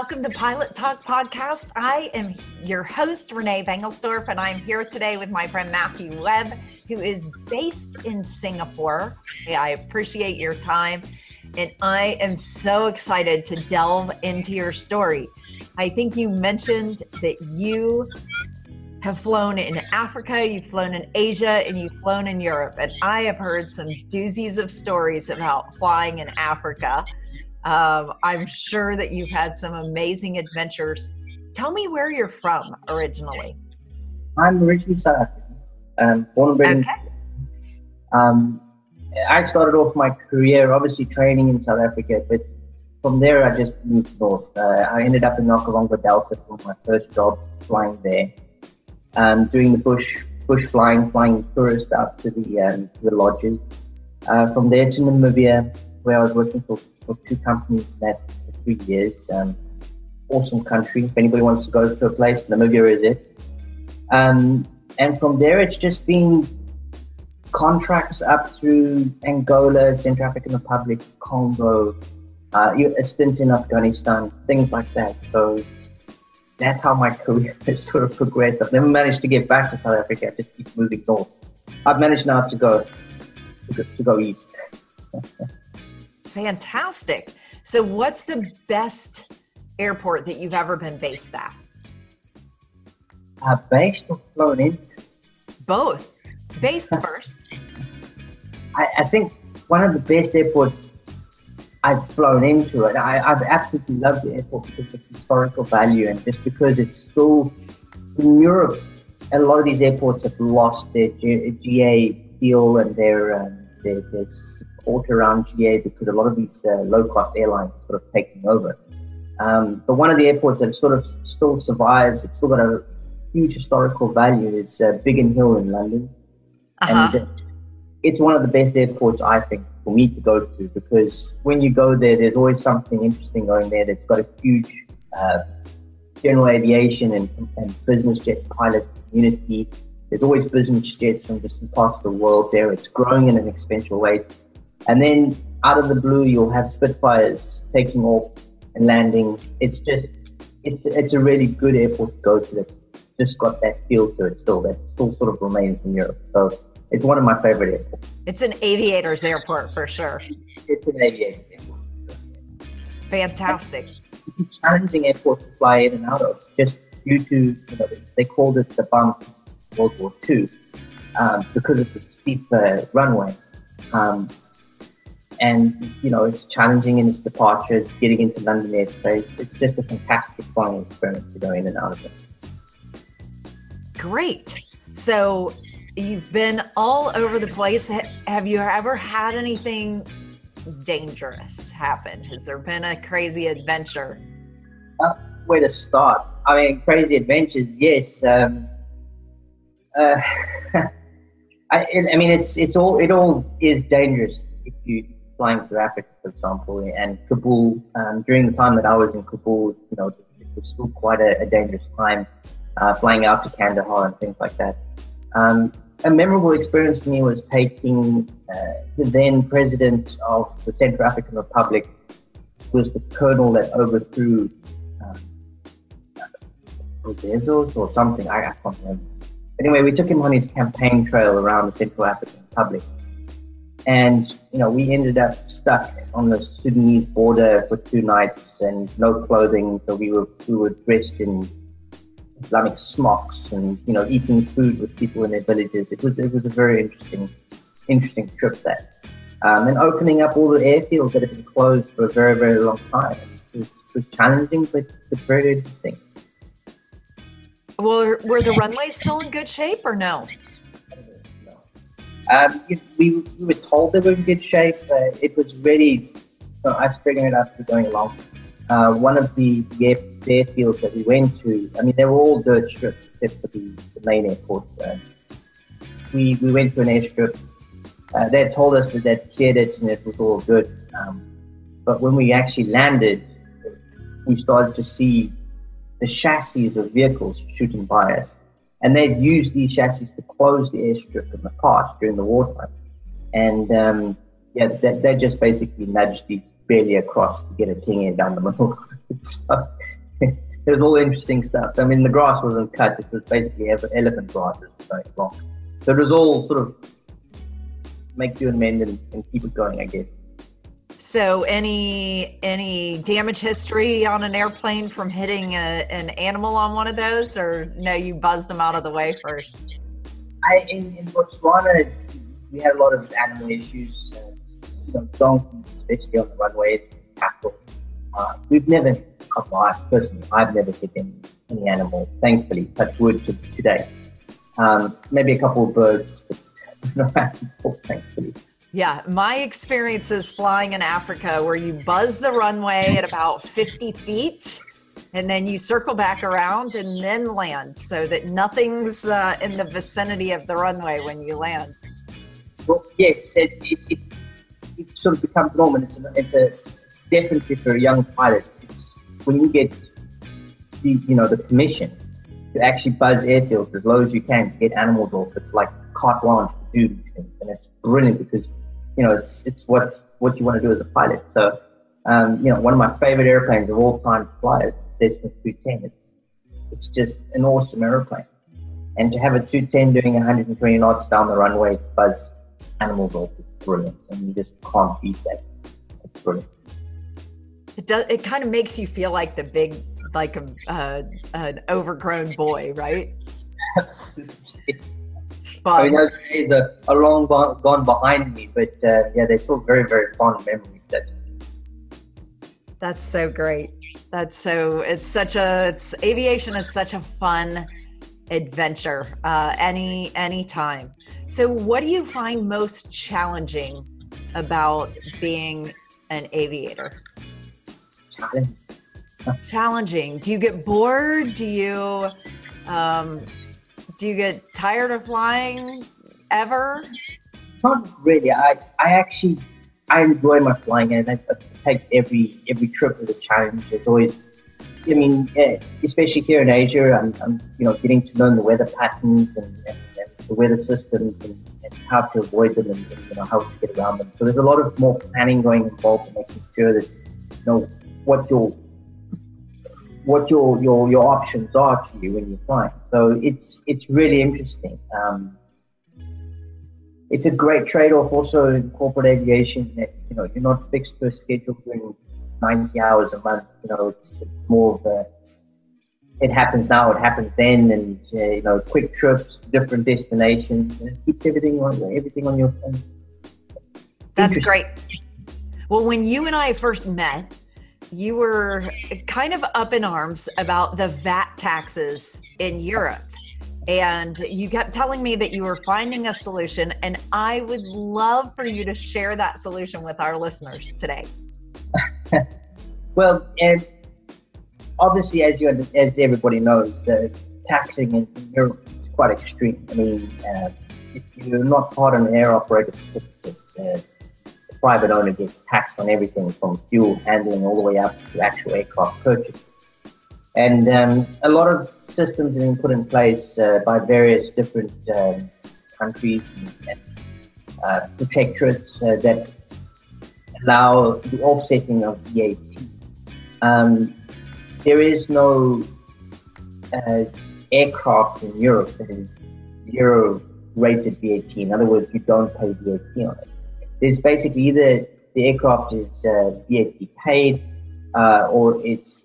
welcome to Pilot Talk Podcast. I am your host, René Banglesdorf, and I'm here today with my friend Matthew Webb, who is based in Singapore. I appreciate your time, and I am so excited to delve into your story. I think you mentioned that you have flown in Africa, you've flown in Asia, and you've flown in Europe, and I have heard some doozies of stories about flying in Africa. I'm sure that you've had some amazing adventures. Tell me where you're from originally. I'm originally South African, born and bred in I started off my career obviously training in South Africa, but from there I just moved north. I ended up in Okavango Delta for my first job flying there, doing the bush flying tourists out to the lodges. From there to Namibia, where I was working for two companies that for 3 years. Awesome country. If anybody wants to go to a place, Namibia is it. And from there, it's just been contracts up through Angola, Central African Republic, Congo, a stint in Afghanistan, things like that. So that's how my career has sort of progressed. I've never managed to get back to South Africa. I just keep moving north. I've managed now to go east. Fantastic. So what's the best airport that you've ever been based at? Based or flown in? Both. Based first. I think one of the best airports I've flown into, and I've absolutely loved the airport because of its historical value and just because it's still, in Europe, a lot of these airports have lost their GA feel and their support around GA because a lot of these low-cost airlines are sort of taking over. But one of the airports that sort of still survives, it's still got a huge historical value, is Biggin Hill in London. And it's one of the best airports, I think, for me to go to, because when you go there, there's always something interesting going there. It's got a huge general aviation and business jet pilot community. There's always business jets from different parts of the world there. It's growing at an exponential rate. And then out of the blue, you'll have Spitfires taking off and landing. It's a really good airport to go to that's just got that feel to it still, that still sort of remains in Europe. So it's one of my favorite airports. It's an aviator's airport for sure. It's an aviator's airport. Fantastic. It's a challenging airport to fly in and out of, just due to, they called it the bump World War II, because of the steep runway. And, it's challenging in its departures, getting into London airspace. It's just a fantastic flying experience to go in and out of it. Great. So you've been all over the place. Have you ever had anything dangerous happen? Has there been a crazy adventure? Where to start? I mean, crazy adventures, yes. It all is dangerous if you flying through Africa, for example, and Kabul. During the time that I was in Kabul, it was still quite a dangerous time, flying out to Kandahar and things like that. A memorable experience for me was taking the then president of the Central African Republic, who was the colonel that overthrew Bezos or something. I can't remember. Anyway, we took him on his campaign trail around the Central African Republic. And, we ended up stuck on the Sudanese border for 2 nights and no clothing. So we were dressed in Islamic smocks and, eating food with people in their villages. It was a very interesting trip there. And opening up all the airfields that had been closed for a very, very long time. It was challenging, but very interesting. Well, were the runways still in good shape or no? We were told they were in good shape. It was ready, so us figuring it out as we're going along. One of the airfields that we went to, they were all dirt strips except for the main airport. We went to an airstrip. They had told us that they'd cleared it and it was all good. But when we actually landed, we started to see the chassis of vehicles shooting by us. And they'd used these chassis to close the airstrip in the past during the wartime. And they just basically nudged these barely across to get a ting air down the middle. So It was all interesting stuff. I mean, the grass wasn't cut. It was basically elephant grasses going along. So it was all sort of make do and mend and keep it going, I guess. So any damage history on an airplane from hitting an animal on one of those, or no, you buzzed them out of the way first? In Botswana, we had a lot of animal issues, donkeys, especially on the runway, cattle. We've never, personally, I've never hit any animal, thankfully, touch wood today. Maybe a couple of birds, but no animals, thankfully. Yeah, my experience is flying in Africa where you buzz the runway at about 50 feet and then you circle back around and then land so that nothing's in the vicinity of the runway when you land. Well, yes, it sort of becomes normal. It's definitely for a young pilot. It's when you get the permission to actually buzz airfields as low as you can to get animals off. It's like carte blanche to do these things, and it's brilliant because it's what you want to do as a pilot. So one of my favorite airplanes of all time to fly is Cessna 210. It's just an awesome airplane, and to have a 210 doing 120 knots down the runway to buzz animals off is brilliant, and you just can't beat that. It's brilliant. It kind of makes you feel like an overgrown boy, right? Absolutely. I mean, those days are long gone behind me, but they're still very, very fond memories. That's so great. Aviation is such a fun adventure, any time. So what do you find most challenging about being an aviator? Challenging. Do you get bored? Do you get tired of flying ever? Not really. I enjoy my flying, and I take every trip as a challenge. There's always, especially here in Asia, I'm getting to learn the weather patterns and the weather systems and how to avoid them and how to get around them. So there's a lot of more planning going involved in making sure that what your options are to you when you're flying. So it's really interesting. It's a great trade-off also in corporate aviation that you're not fixed to a schedule doing 90 hours a month. It's more of it happens now, it happens then, and quick trips, different destinations, and it keeps everything on your phone. That's great. Well, when you and I first met, you were kind of up in arms about the VAT taxes in Europe. And you kept telling me that you were finding a solution, and I would love for you to share that solution with our listeners today. Well, and obviously, as everybody knows, taxing in Europe is quite extreme. I mean, if you're not part of an air operator certificate, the private owner gets taxed on everything from fuel handling all the way up to actual aircraft purchase. And a lot of systems have been put in place by various different countries and protectorates that allow the offsetting of VAT. There is no aircraft in Europe that is zero rated VAT. In other words, you don't pay VAT on it. There's basically either the aircraft is VAT paid or it's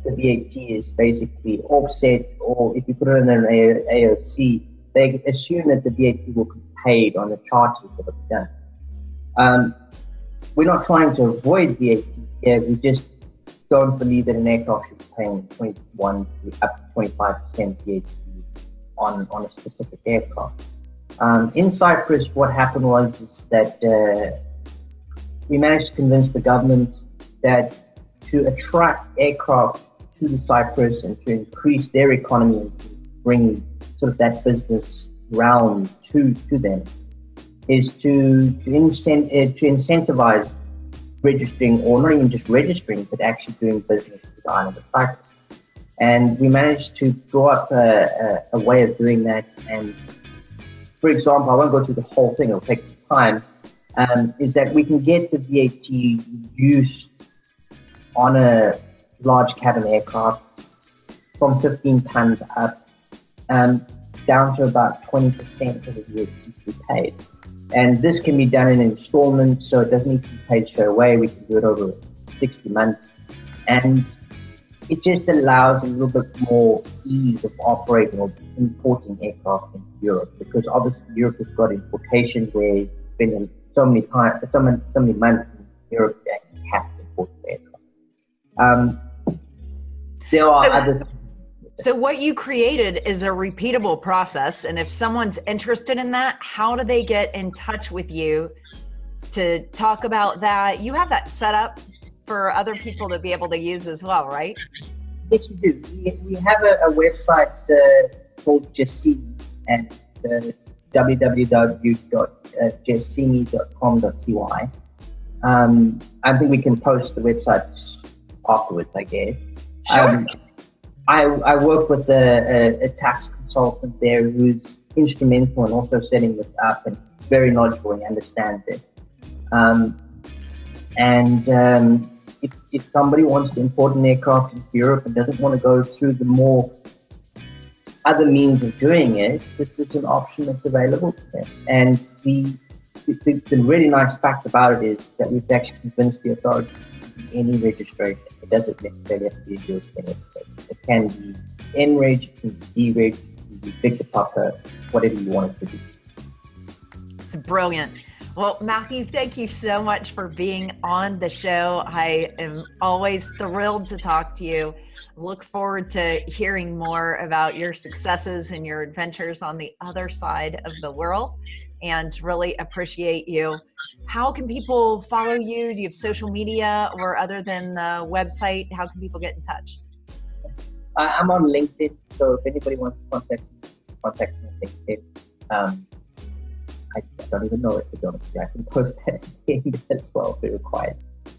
the VAT is basically offset, or if you put it in an AOC, they assume that the VAT will be paid on the charges that are done. We're not trying to avoid VAT here, we just don't believe that an aircraft should be paying 21 to up to 25% VAT on a specific aircraft. In Cyprus, what happened was that we managed to convince the government that to attract aircraft to Cyprus and to increase their economy and to bring sort of that business round to them is to incentivize registering, or not even just registering, but actually doing business with the island of Cyprus. And we managed to draw up a way of doing that. And for example, I won't go through the whole thing, it'll take some time, is that we can get the VAT reduced on a large cabin aircraft from 15 tons up, down to about 20% of the year to be paid. And this can be done in installments, so it doesn't need to be paid straight away. We can do it over 60 months. And it just allows a little bit more ease of operating or importing aircraft into Europe, because obviously Europe has got importation where it's been so many months in Europe that you have to import the aircraft. There are other. So what you created is a repeatable process, and if someone's interested in that, how do they get in touch with you to talk about that? You have that set up for other people to be able to use as well, right? Yes, we do. We have a website called Jessini at www.jessini.com.cy. I think we can post the website afterwards, I guess. Sure. I work with a tax consultant there who's instrumental in also setting this up and very knowledgeable and understands it. If somebody wants to import an aircraft into Europe and doesn't want to go through the more other means of doing it, this is an option that's available to them. And the really nice fact about it is that we've actually convinced the authorities to do any registration. It doesn't necessarily have to be a European registration. It can be N-Reg, it can be D-Reg, it can be Victor Papa, whatever you want it to be. It's brilliant. Well, Matthew, thank you so much for being on the show. I am always thrilled to talk to you. Look forward to hearing more about your successes and your adventures on the other side of the world, and really appreciate you. How can people follow you? Do you have social media, or other than the website, how can people get in touch? I'm on LinkedIn, so if anybody wants to contact me on LinkedIn. I don't even know if to be honest with you. I can post that as well if required.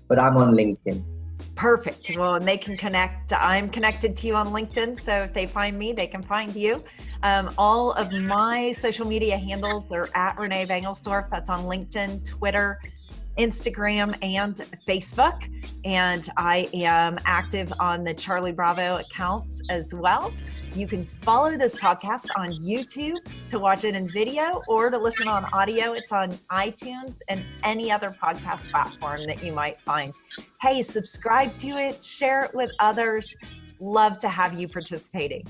But I'm on LinkedIn. Perfect. Well, and they can connect. I'm connected to you on LinkedIn, so if they find me, they can find you. All of my social media handles are at René Banglesdorf. That's on LinkedIn, Twitter, Instagram, and Facebook. And I am active on the Charlie Bravo accounts as well. You can follow this podcast on YouTube to watch it in video, or to listen on audio. It's on iTunes and any other podcast platform that you might find. Hey, subscribe to it, share it with others. Love to have you participating.